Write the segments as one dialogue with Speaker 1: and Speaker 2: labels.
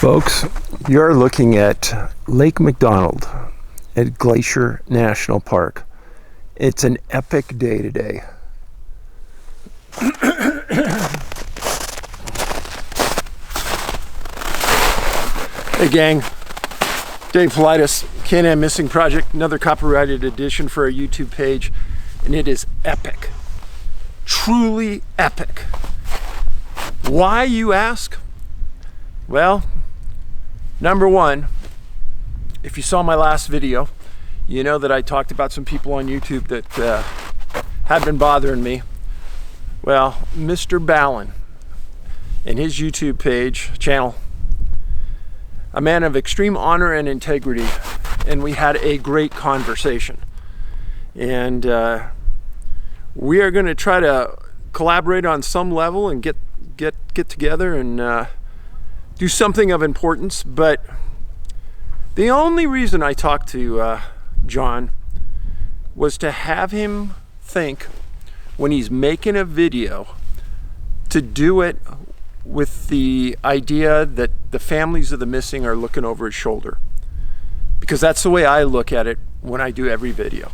Speaker 1: Folks, you're looking at Lake McDonald at Glacier National Park. It's an epic day today. Hey gang, Dave Paulides, Can-Am Missing Project, another copyrighted edition for our YouTube page, and it is epic. Truly epic. Why, you ask? Well, number one, if you saw my last video, you know that I talked about some people on YouTube that had been bothering me. Well, Mr. Ballen and his YouTube channel, a man of extreme honor and integrity, and we had a great conversation. And we are going to try to collaborate on some level and get together and do something of importance. But the only reason I talked to John was to have him think, when he's making a video, to do it with the idea that the families of the missing are looking over his shoulder, because that's the way I look at it when I do every video.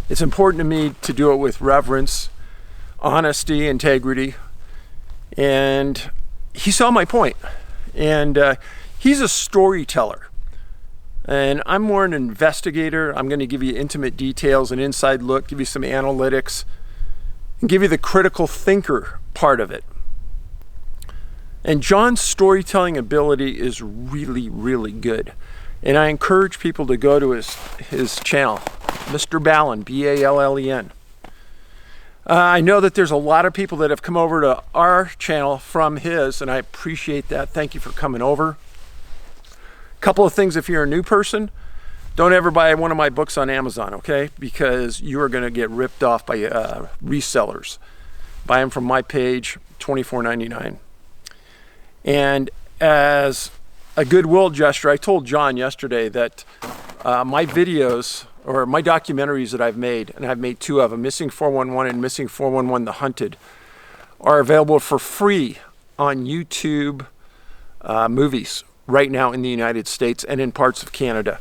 Speaker 1: It's important to me to do it with reverence, honesty, integrity, and he saw my point. And he's a storyteller, and I'm more an investigator. I'm going to give you intimate details, an inside look, give you some analytics, and give you the critical thinker part of it. And John's storytelling ability is really, really good. And I encourage people to go to his channel, Mr. Ballen, B-A-L-L-E-N. I know that there's a lot of people that have come over to our channel from his, and I appreciate that. Thank you for coming over. A couple of things: if you're a new person, don't ever buy one of my books on Amazon, okay? Because you are going to get ripped off by resellers. Buy them from my page, $24.99. And as a goodwill gesture, I told John yesterday that my videos, or my documentaries that I've made, and I've made two of them, Missing 411 and Missing 411 The Hunted, are available for free on YouTube movies right now in the United States and in parts of Canada.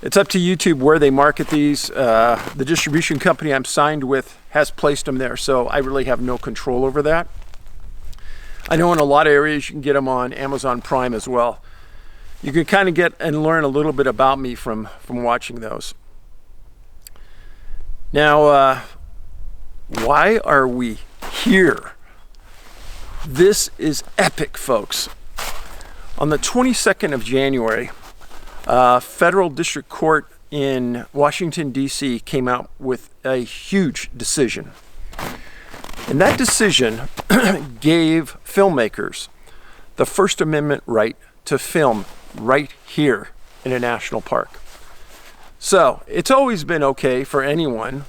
Speaker 1: It's up to YouTube where they market these. The distribution company I'm signed with has placed them there, so I really have no control over that. I know in a lot of areas you can get them on Amazon Prime as well. You can kind of get and learn a little bit about me from watching those. Now, why are we here? This is epic, folks. On the 22nd of January, Federal District Court in Washington, D.C. came out with a huge decision. And that decision gave filmmakers the First Amendment right to film right here in a national park. So it's always been okay for anyone,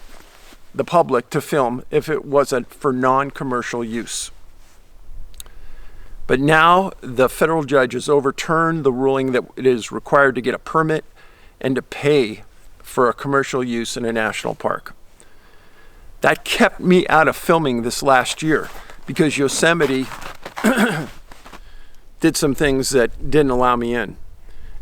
Speaker 1: the public, to film if it wasn't for non-commercial use. But now the federal judge has overturned the ruling that it is required to get a permit and to pay for a commercial use in a national park. That kept me out of filming this last year because Yosemite did some things that didn't allow me in.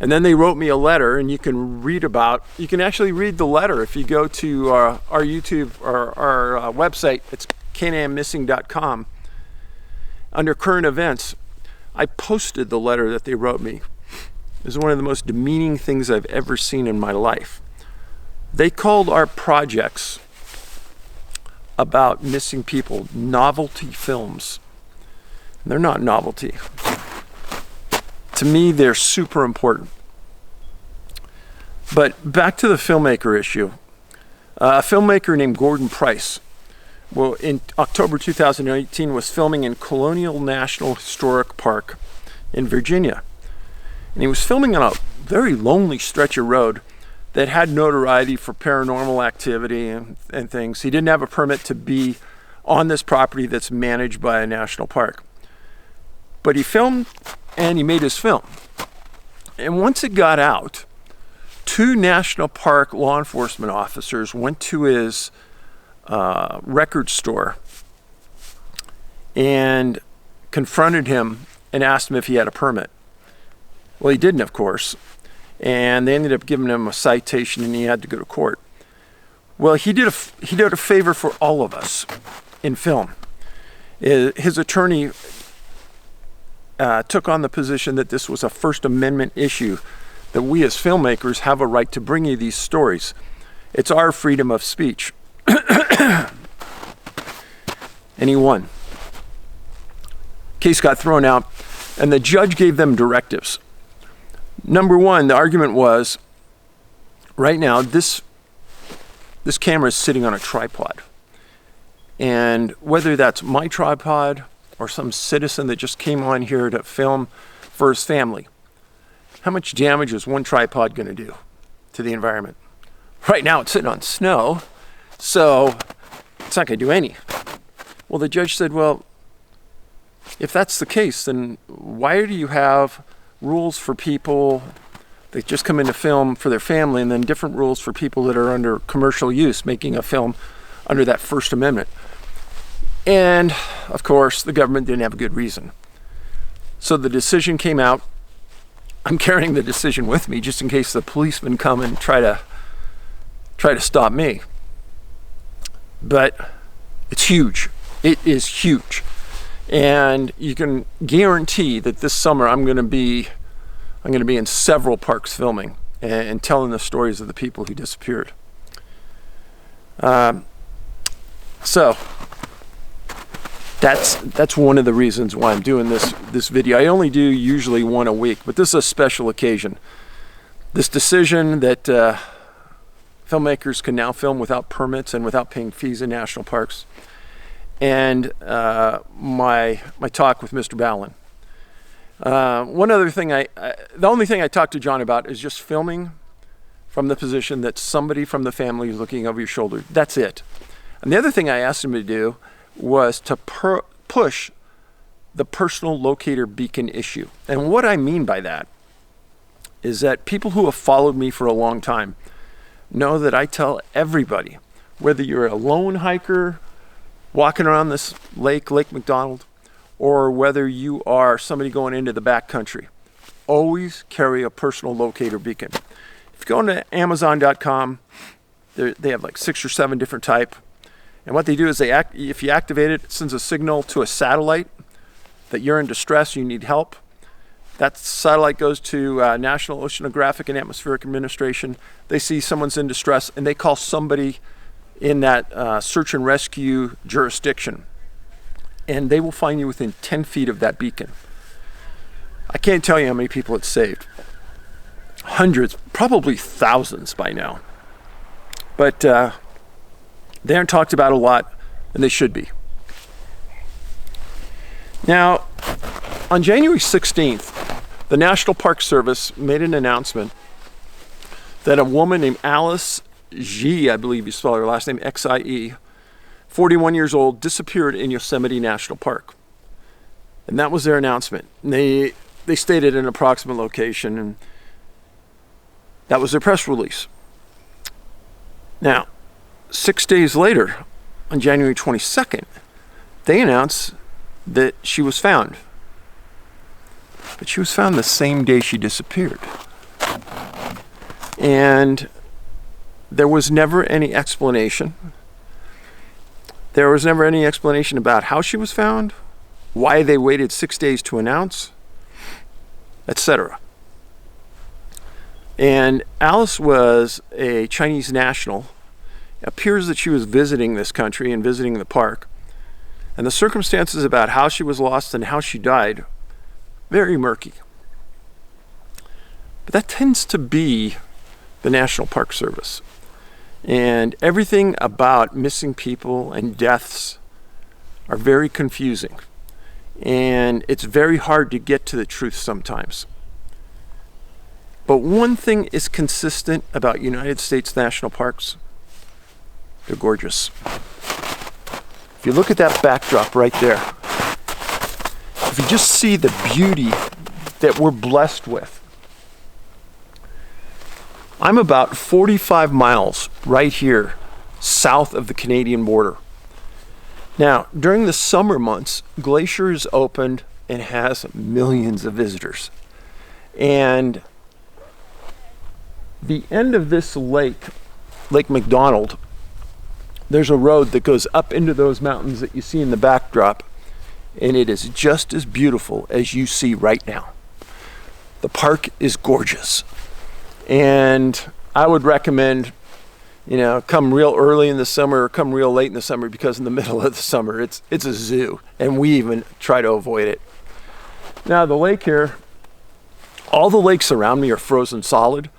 Speaker 1: And then they wrote me a letter, and you can actually read the letter if you go to our YouTube or our website. It's canammissing.com. Under current events, I posted the letter that they wrote me. It was one of the most demeaning things I've ever seen in my life. They called our projects about missing people novelty films. And they're not novelty. To me, they're super important. But back to the filmmaker issue. A filmmaker named Gordon Price, well, in October 2018, was filming in Colonial National Historic Park in Virginia. And he was filming on a very lonely stretch of road that had notoriety for paranormal activity and things. He didn't have a permit to be on this property that's managed by a national park. But he filmed and he made his film. And once it got out, two national park law enforcement officers went to his record store and confronted him and asked him if he had a permit. Well, he didn't, of course, and they ended up giving him a citation, and he had to go to court. Well, he did a favor for all of us in film. His attorney took on the position that this was a First Amendment issue, that we as filmmakers have a right to bring you these stories. It's our freedom of speech. And he won. Case got thrown out, and the judge gave them directives. Number one, the argument was, right now, this camera is sitting on a tripod. And whether that's my tripod or some citizen that just came on here to film for his family, how much damage is one tripod going to do to the environment? Right now it's sitting on snow, so it's not going to do any. Well, the judge said, well, if that's the case, then why do you have rules for people that just come into film for their family, and then different rules for people that are under commercial use, making a film under that First Amendment? And of course, the government didn't have a good reason. So the decision came out. I'm carrying the decision with me just in case the policemen come and try to stop me. But it's huge. It is huge. And you can guarantee that this summer I'm going to be in several parks filming and telling the stories of the people who disappeared. So that's one of the reasons why I'm doing this video. I only do usually one a week, but this is a special occasion. This decision that filmmakers can now film without permits and without paying fees in national parks, and my talk with Mr. Ballen. One other thing, the only thing I talked to John about is just filming from the position that somebody from the family is looking over your shoulder. That's it. And the other thing I asked him to do was to push the personal locator beacon issue. And what I mean by that is that people who have followed me for a long time know that I tell everybody, whether you're a lone hiker walking around this Lake McDonald, or whether you are somebody going into the backcountry, always carry a personal locator beacon. If you go into Amazon.com, they have like 6 or 7 different type. And what they do is if you activate it, it sends a signal to a satellite that you're in distress, you need help. That satellite goes to National Oceanographic and Atmospheric Administration. They see someone's in distress, and they call somebody in that search and rescue jurisdiction. And they will find you within 10 feet of that beacon. I can't tell you how many people it's saved. Hundreds, probably thousands by now. But they aren't talked about a lot, and they should be. Now, on January 16th, the National Park Service made an announcement that a woman named Alice Xie, I believe you spell her last name, Xie, 41 years old, disappeared in Yosemite National Park. And that was their announcement. And they stated an approximate location, and that was their press release. Now, 6 days later, on January 22nd, they announced that she was found. But she was found the same day she disappeared. And there was never any explanation. There was never any explanation about how she was found, why they waited 6 days to announce, etc. And Alice was a Chinese national. It appears that she was visiting this country and visiting the park. And the circumstances about how she was lost and how she died, very murky. But that tends to be the National Park Service. And everything about missing people and deaths are very confusing. And it's very hard to get to the truth sometimes. But one thing is consistent about United States national parks: they're gorgeous. If you look at that backdrop right there, if you just see the beauty that we're blessed with. I'm about 45 miles right here south of the Canadian border. Now, during the summer months, Glacier is opened and has millions of visitors. And the end of this lake, Lake McDonald, there's a road that goes up into those mountains that you see in the backdrop, and it is just as beautiful as you see right now. The park is gorgeous, and I would recommend, come real early in the summer or come real late in the summer, because in the middle of the summer it's a zoo, and we even try to avoid it. Now the lake here, all the lakes around me are frozen solid.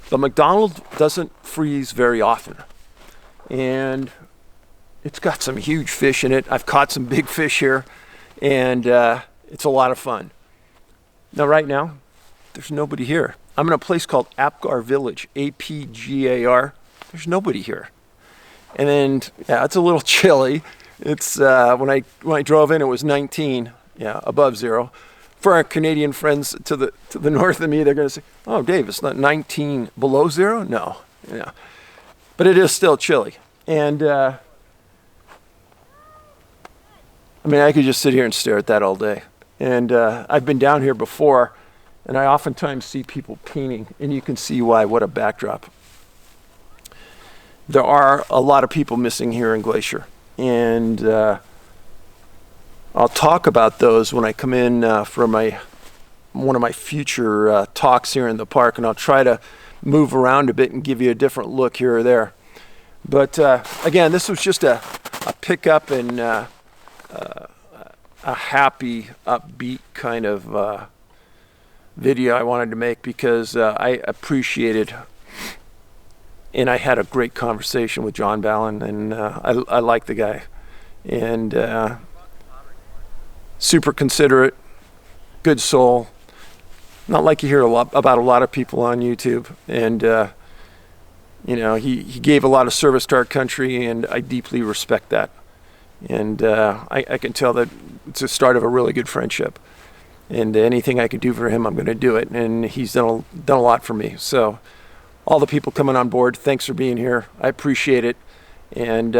Speaker 1: The McDonald doesn't freeze very often, and it's got some huge fish in it. I've caught some big fish here, and it's a lot of fun. Now right now, there's nobody here. I'm in a place called Apgar Village, APGAR. There's nobody here. And then, it's a little chilly. It's when I drove in, it was 19, above zero. For our Canadian friends to the north of me, they're going to say, "Oh, Dave, it's not 19 below zero?" No, but it is still chilly. And I could just sit here and stare at that all day. And I've been down here before, and I oftentimes see people painting, and you can see why. What a backdrop. There are a lot of people missing here in Glacier, and I'll talk about those when I come in for one of my future talks here in the park, and I'll try to move around a bit and give you a different look here or there. But again, this was just a pickup and a happy, upbeat kind of video I wanted to make, because I appreciated, and I had a great conversation with John Ballen, and I like the guy, and super considerate, good soul, not like you hear about a lot of people on YouTube. And he gave a lot of service to our country, and I deeply respect that. And I can tell that it's the start of a really good friendship, and anything I could do for him, I'm going to do it. And he's done a lot for me. So all the people coming on board, thanks for being here. I appreciate it. And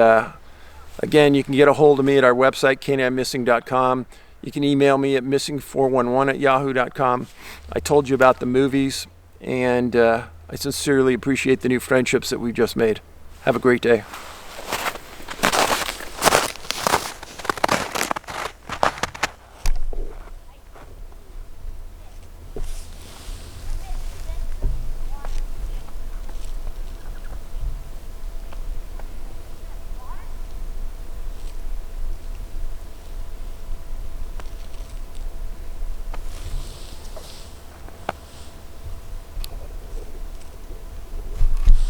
Speaker 1: again, you can get a hold of me at our website, canamissing.com. You can email me at missing411@yahoo.com. I told you about the movies, and I sincerely appreciate the new friendships that we've just made. Have a great day.